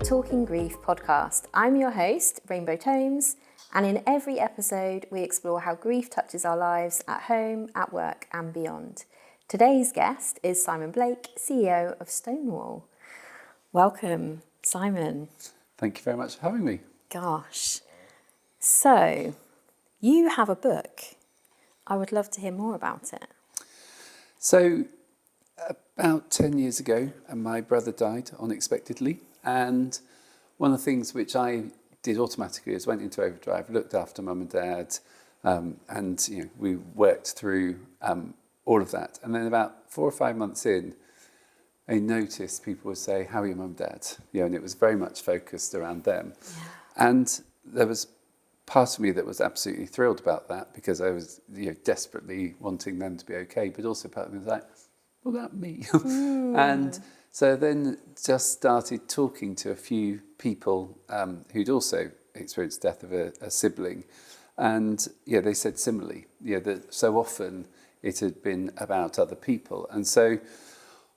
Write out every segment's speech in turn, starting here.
Talking Grief podcast. I'm your host, Rainbow Tomes, and in every episode we explore how grief touches our lives at home, at work and beyond. Today's guest is Simon Blake, CEO of Stonewall. Welcome, Simon. Thank you very much for having me. Gosh. So, you have a book. I would love to hear more about it. So, about 10 years ago, my brother died unexpectedly. And one of the things which I did automatically is went into overdrive, looked after mum and dad, and we worked through all of that. And then about 4 or 5 months in, I noticed people would say, "How are your mum and dad?" And it was very much focused around them. Yeah. And there was part of me that was absolutely thrilled about that because I was desperately wanting them to be okay, but also part of me was like, what about me? And so then just started talking to a few people who'd also experienced death of a sibling. And they said similarly, that so often it had been about other people. And so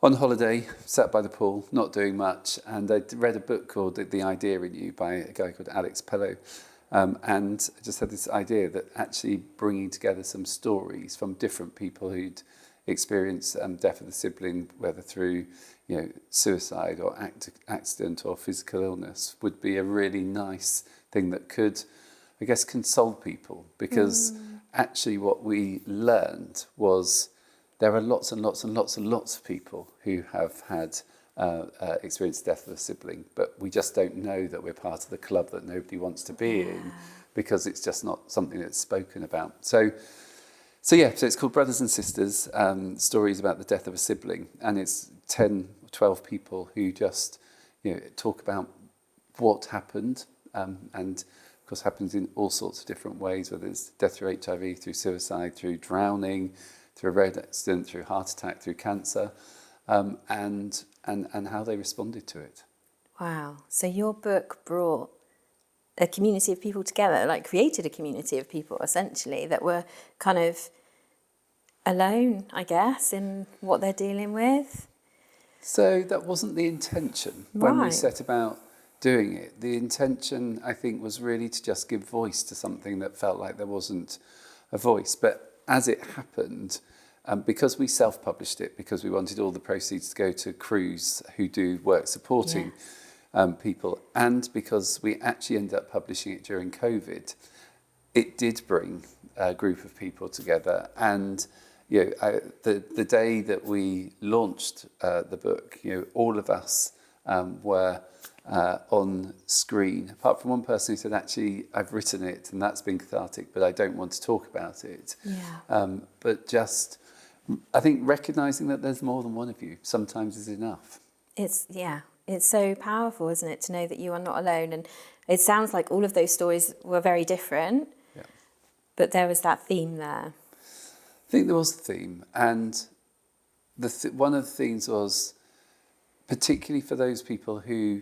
on holiday, sat by the pool, not doing much, and I'd read a book called The Idea in You by a guy called Alex Pello. And I just had this idea that actually bringing together some stories from different people who'd experienced death of the sibling, whether through suicide or accident or physical illness, would be a really nice thing that could, I guess, console people. Because actually what we learned was there are lots and lots and lots and lots of people who have had experienced death of a sibling, but we just don't know that we're part of the club that nobody wants to be in because it's just not something that's spoken about. So it's called Brothers and Sisters, Stories About the Death of a Sibling, and it's 10 or 12 people who just talk about what happened, and of course happens in all sorts of different ways, whether it's death through HIV, through suicide, through drowning, through a road accident, through heart attack, through cancer, and how they responded to it. Wow. So your book brought a community of people together, created a community of people essentially that were kind of alone, I guess, in what they're dealing with. So that wasn't the intention when we set about doing it. The intention, I think, was really to just give voice to something that felt like there wasn't a voice. But as it happened, because we self-published it, because we wanted all the proceeds to go to Cruise, who do work supporting people, and because we actually ended up publishing it during COVID, it did bring a group of people together. And the day that we launched the book, all of us were on screen, apart from one person who said, actually, I've written it and that's been cathartic, but I don't want to talk about it. But just, I think, recognising that there's more than one of you sometimes is enough. It's so powerful, isn't it, to know that you are not alone. And it sounds like all of those stories were very different, but there was that theme there. I think there was a theme, and one of the themes was, particularly for those people who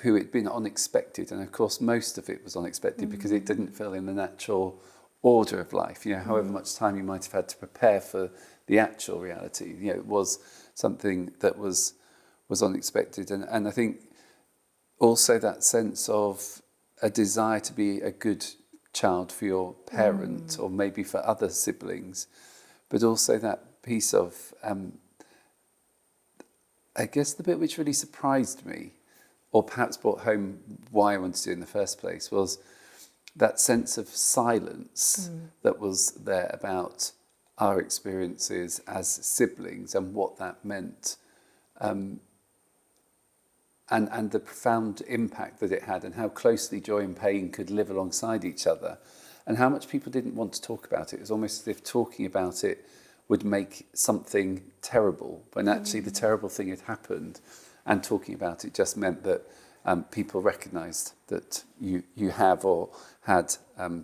had been unexpected, and of course most of it was unexpected because it didn't feel in the natural order of life. However much time you might have had to prepare for the actual reality, it was something that was unexpected, and I think also that sense of a desire to be a good child for your parent or maybe for other siblings, but also that piece of I guess the bit which really surprised me, or perhaps brought home why I wanted to do it in the first place, was that sense of silence that was there about our experiences as siblings and what that meant, and the profound impact that it had, and how closely joy and pain could live alongside each other, and how much people didn't want to talk about it. It was almost as if talking about it would make something terrible, when actually the terrible thing had happened, and talking about it just meant that people recognised that you have or had,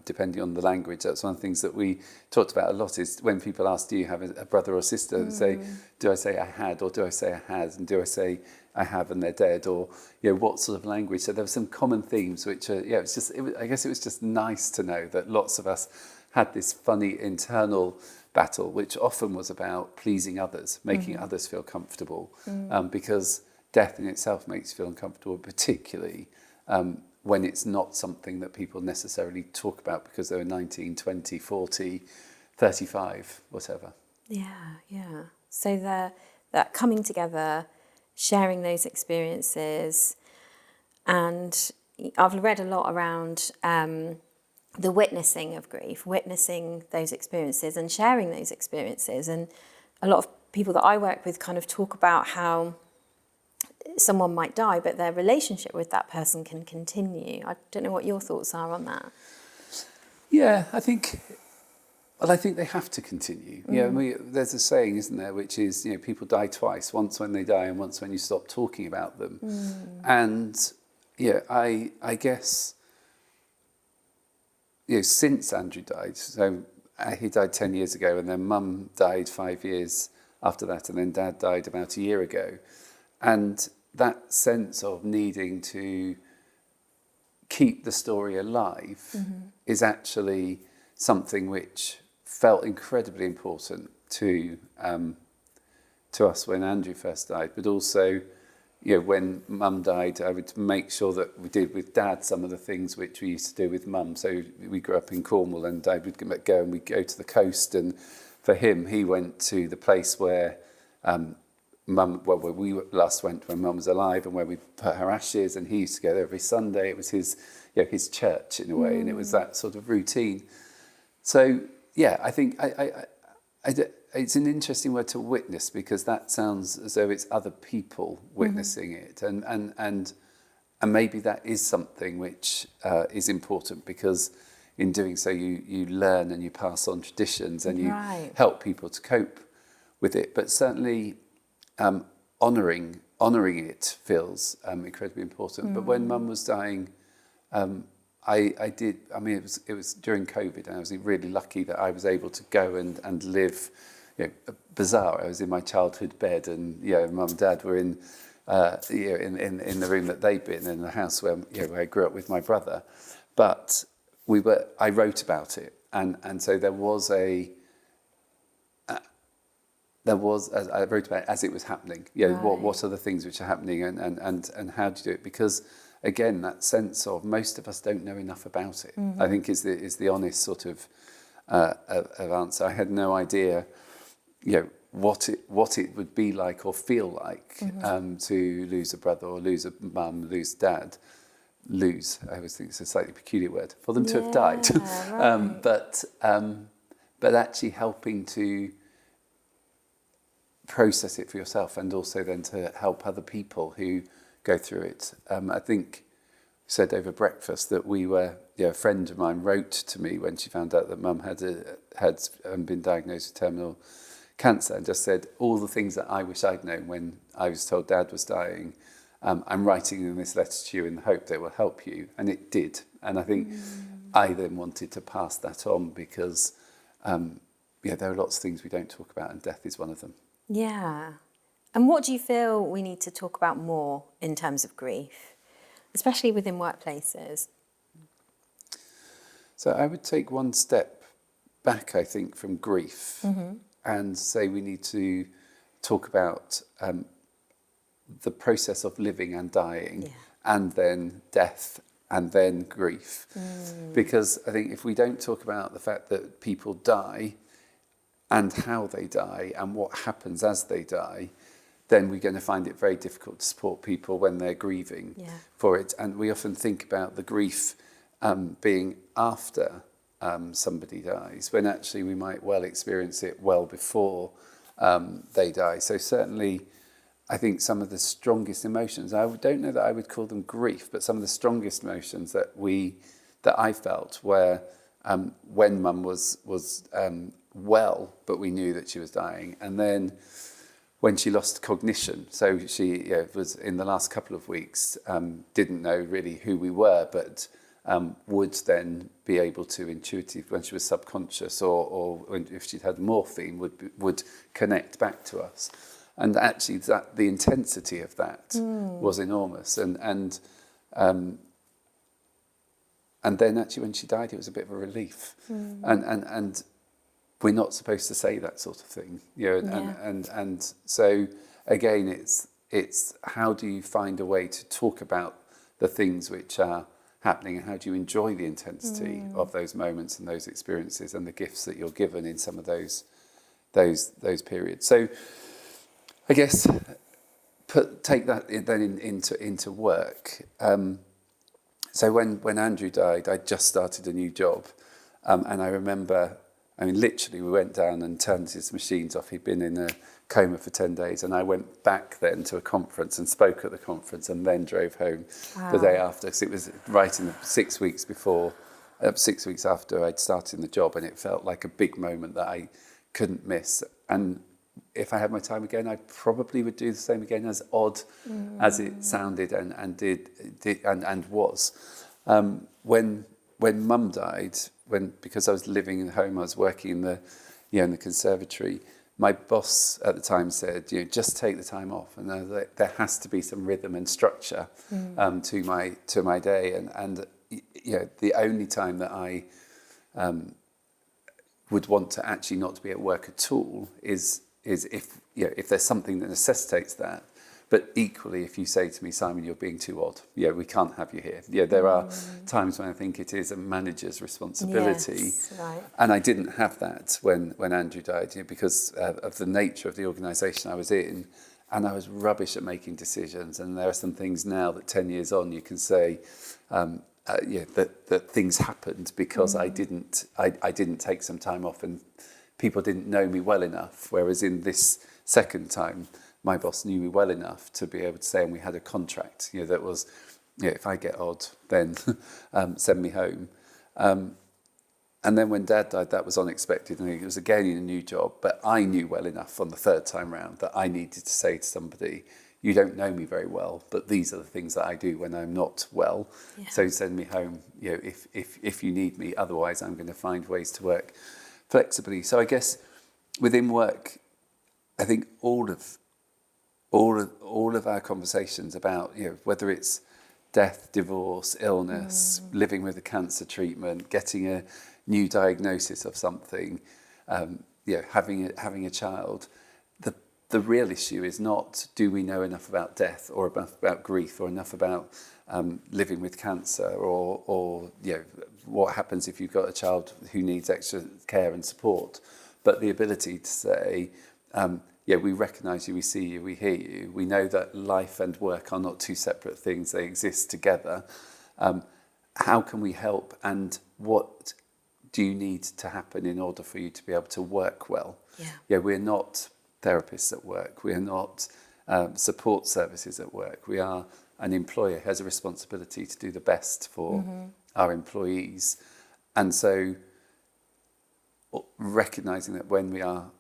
depending on the language. That's one of the things that we talked about a lot, is when people ask, do you have a brother or sister, say, do I say I had, or do I say I has, and do I say I have and they're dead, or what sort of language? So there were some common themes which are, I guess it was just nice to know that lots of us had this funny internal battle, which often was about pleasing others, making others feel comfortable, because death in itself makes you feel uncomfortable, particularly when it's not something that people necessarily talk about because they're 19, 20, 40, 35, whatever. Yeah. So that coming together, sharing those experiences, and I've read a lot around the witnessing of grief, witnessing those experiences and sharing those experiences. And a lot of people that I work with kind of talk about how someone might die, but their relationship with that person can continue. I don't know what your thoughts are on that. Yeah, I think they have to continue. There's a saying, isn't there, which is, people die twice, once when they die and once when you stop talking about them. And I guess, since Andrew died, so he died 10 years ago, and then Mum died 5 years after that, and then Dad died about a year ago. And that sense of needing to keep the story alive is actually something which felt incredibly important to us when Andrew first died, but also, when Mum died, I would make sure that we did with Dad some of the things which we used to do with Mum. So we grew up in Cornwall, and Dad would go and we'd go to the coast, and for him, he went to the place where where we last went when Mum was alive, and where we put her ashes, and he used to go there every Sunday. It was his church in a way, and it was that sort of routine. So I think it's an interesting word to witness, because that sounds as though it's other people witnessing it, and maybe that is something which is important, because in doing so you learn and you pass on traditions and you help people to cope with it. But certainly honouring it feels incredibly important. But when Mum was dying, I did. I mean, it was during COVID, and I was really lucky that I was able to go and live. Bizarre. I was in my childhood bed, and Mum and Dad were in the room that they'd been in, the house where I grew up with my brother. But I wrote about it, and so I wrote about it as it was happening. What are the things which are happening, and how do you do it? Because again, that sense of most of us don't know enough about it, I think is the honest sort of answer. I had no idea, what it would be like or feel like to lose a brother, or lose a mum, lose dad. I always think it's a slightly peculiar word for them to have died. But actually helping to process it for yourself, and also then to help other people who go through it. I think we said over breakfast that a friend of mine wrote to me when she found out that Mum had been diagnosed with terminal cancer, and just said, all the things that I wish I'd known when I was told Dad was dying, I'm writing in this letter to you in the hope that it will help you. And it did. And I think I then wanted to pass that on, because there are lots of things we don't talk about, and death is one of them. Yeah. And what do you feel we need to talk about more in terms of grief, especially within workplaces? So I would take one step back, I think, from grief, and say we need to talk about the process of living and dying, and then death, and then grief. Because I think if we don't talk about the fact that people die and how they die and what happens as they die, then we're going to find it very difficult to support people when they're grieving for it. And we often think about the grief being after somebody dies, when actually we might well experience it well before they die. So certainly, I think some of the strongest emotions, I don't know that I would call them grief, but some of the strongest emotions that I felt were when Mum was well, but we knew that she was dying, and then when she lost cognition. So she was in the last couple of weeks, didn't know really who we were, but would then be able to intuitively, when she was subconscious, or if she'd had morphine, would connect back to us. And actually, the intensity of that was enormous. And then actually, when she died, it was a bit of a relief. And we're not supposed to say that sort of thing, And so again, it's it's how do you find a way to talk about the things which are happening, and how do you enjoy the intensity of those moments and those experiences and the gifts that you're given in some of those periods. So I guess take that then into work. So when Andrew died, I just started a new job, and I remember, literally we went down and turned his machines off. He'd been in a coma for 10 days, and I went back then to a conference and spoke at the conference, and then drove home the day after, because it was right in the 6 weeks before, 6 weeks after I'd started the job, and it felt like a big moment that I couldn't miss. And if I had my time again, I probably would do the same again, as odd as it sounded and did and was. When Mum died, because I was living in home, I was working in the conservatory. My boss at the time said, just take the time off, and I was like, there has to be some rhythm and structure to my day, and the only time that I would want to actually not to be at work at all is if there's something that necessitates that. But equally, if you say to me, Simon, you're being too odd, we can't have you here. There are times when I think it is a manager's responsibility. Yes, right. And I didn't have that when Andrew died, because of the nature of the organisation I was in. And I was rubbish at making decisions. And there are some things now that 10 years on you can say that things happened because I didn't take some time off, and people didn't know me well enough. Whereas in this second time, my boss knew me well enough to be able to say, and we had a contract, that was, if I get odd, then send me home. And then when Dad died, that was unexpected, and it was again in a new job. But I knew well enough on the third time round that I needed to say to somebody, you don't know me very well, but these are the things that I do when I'm not well. Yeah. So send me home, if you need me. Otherwise, I'm going to find ways to work flexibly. So I guess within work, I think all of our conversations about whether it's death, divorce, illness, living with a cancer treatment, getting a new diagnosis of something, having a child, the real issue is not do we know enough about death or enough about grief or enough about living with cancer or what happens if you've got a child who needs extra care and support, but the ability to say, we recognise you, we see you, we hear you. We know that life and work are not two separate things, they exist together. How can we help, and what do you need to happen in order for you to be able to work well? We're not therapists at work, we are not support services at work. We are an employer who has a responsibility to do the best for our employees. And so recognising that when we are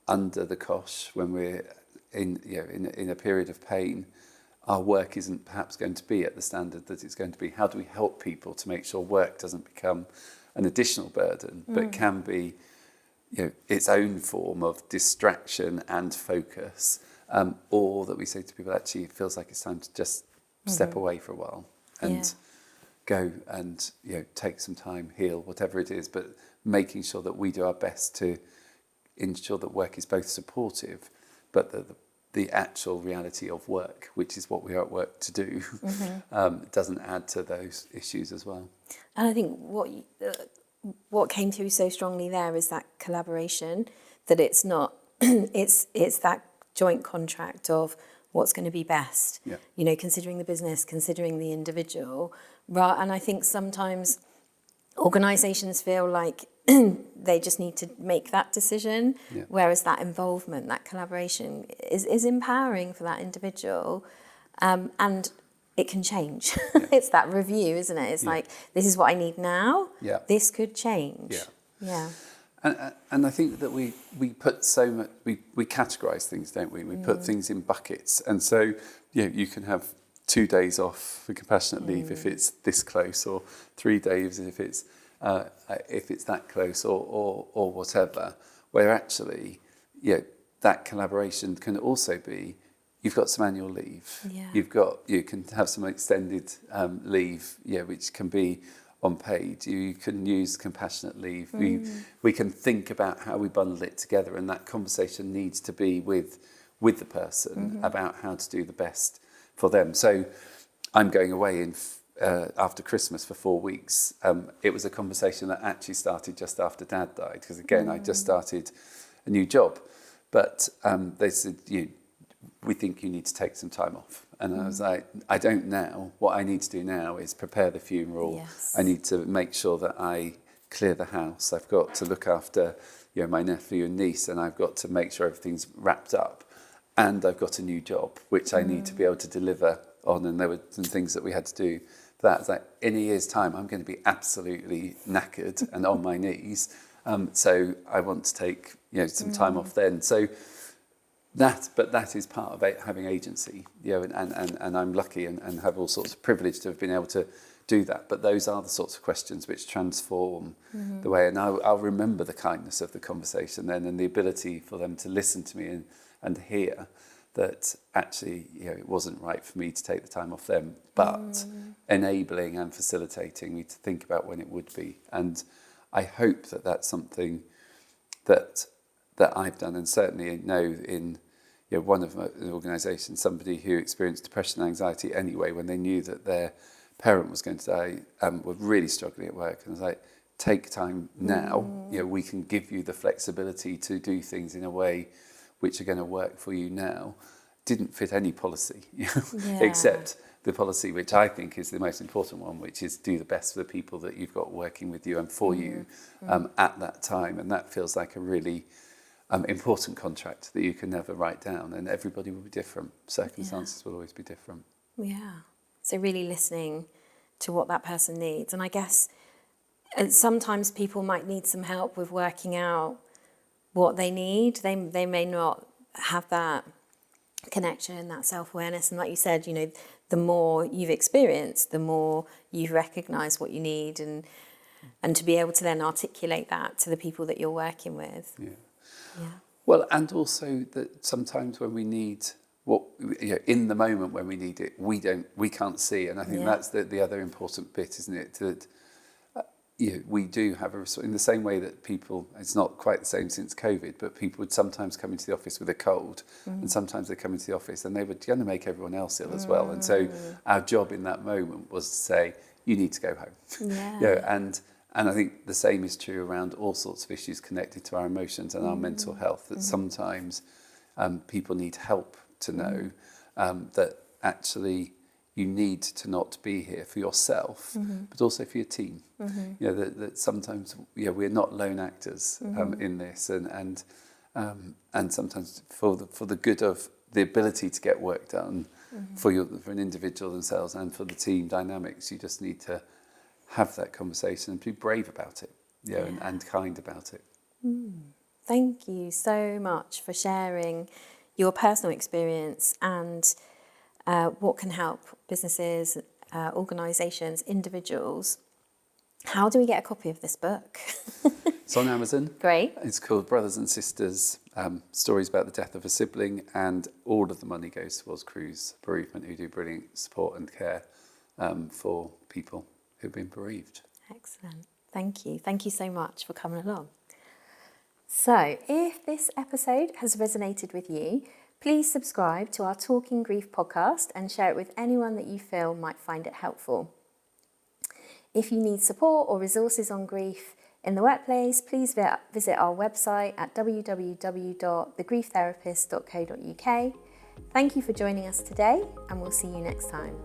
under the cosh, when we're in a period of pain, our work isn't perhaps going to be at the standard that it's going to be. How do we help people to make sure work doesn't become an additional burden, but can be its own form of distraction and focus, or that we say to people, actually, it feels like it's time to just step away for a while and go and take some time, heal, whatever it is, but making sure that we do our best to ensure that work is both supportive, but the actual reality of work, which is what we are at work to do, doesn't add to those issues as well. And I think what came through so strongly there is that collaboration, that it's not, it's that joint contract of what's going to be best, considering the business, considering the individual. And I think sometimes organisations feel like they just need to make that decision, whereas that involvement, that collaboration is empowering for that individual, and it can change. It's that review, isn't it? It's like, this is what I need now, this could change. And I think that we put so much, we categorise things, don't we? We put things in buckets, and so you can have 2 days off for compassionate leave if it's this close, or 3 days if it's that close, or whatever. Where actually, that collaboration can also be, you've got some annual leave, you can have some extended leave, which can be unpaid. You can use compassionate leave. We can think about how we bundle it together, and that conversation needs to be with with the person about how to do the best for them. So I'm going away after Christmas for 4 weeks. It was a conversation that actually started just after Dad died, because again, I just started a new job. But they said, we think you need to take some time off. And I was like, I don't now. What I need to do now is prepare the funeral. Yes. I need to make sure that I clear the house. I've got to look after my nephew and niece, and I've got to make sure everything's wrapped up. And I've got a new job, which I need to be able to deliver on. And there were some things that we had to do for that. It's like, in a year's time, I'm going to be absolutely knackered and on my knees. So I want to take some time off then. So that is part of having agency, and I'm lucky and have all sorts of privilege to have been able to do that. But those are the sorts of questions which transform the way, and I'll remember the kindness of the conversation then, and the ability for them to listen to me and hear that actually it wasn't right for me to take the time off them, but enabling and facilitating me to think about when it would be. And I hope that that's something that I've done, and certainly know in one of the organisations, somebody who experienced depression and anxiety anyway, when they knew that their parent was going to die, were really struggling at work. And I was like, take time now. We can give you the flexibility to do things in a way which are going to work for you now. Didn't fit any policy, except the policy which I think is the most important one, which is do the best for the people that you've got working with you and for you at that time. And that feels like a really important contract that you can never write down, and everybody will be different. Circumstances will always be different. Yeah. So really listening to what that person needs. And I guess sometimes people might need some help with working out what they need. They may not have that connection, that self-awareness. And like you said, the more you've experienced, the more you've recognised what you need, and to be able to then articulate that to the people that you're working with. Yeah. Well, and also that sometimes when we need what, in the moment when we need it, we can't see. And I think that's the other important bit, isn't it? That we do have in the same way that people, it's not quite the same since COVID, but people would sometimes come into the office with a cold, and sometimes they come into the office and they were going to make everyone else ill as well. And so our job in that moment was to say, you need to go home. And I think the same is true around all sorts of issues connected to our emotions and our mental health, that sometimes people need help to know that actually you need to not be here for yourself, but also for your team. That sometimes we're not lone actors in this, and sometimes for the good of the ability to get work done for an individual themselves and for the team dynamics, you just need to have that conversation and be brave about it, and kind about it. Thank you so much for sharing your personal experience and what can help businesses, organisations, individuals. How do we get a copy of this book? It's on Amazon. Great. It's called Brothers and Sisters, Stories About the Death of a Sibling, and all of the money goes towards Crew's Bereavement, who do brilliant support and care for people who've been bereaved. Excellent. Thank you. Thank you so much for coming along. So, if this episode has resonated with you, please subscribe to our Talking Grief podcast and share it with anyone that you feel might find it helpful. If you need support or resources on grief in the workplace, please visit our website at www.thegriefTherapist.co.uk. Thank you for joining us today, and we'll see you next time.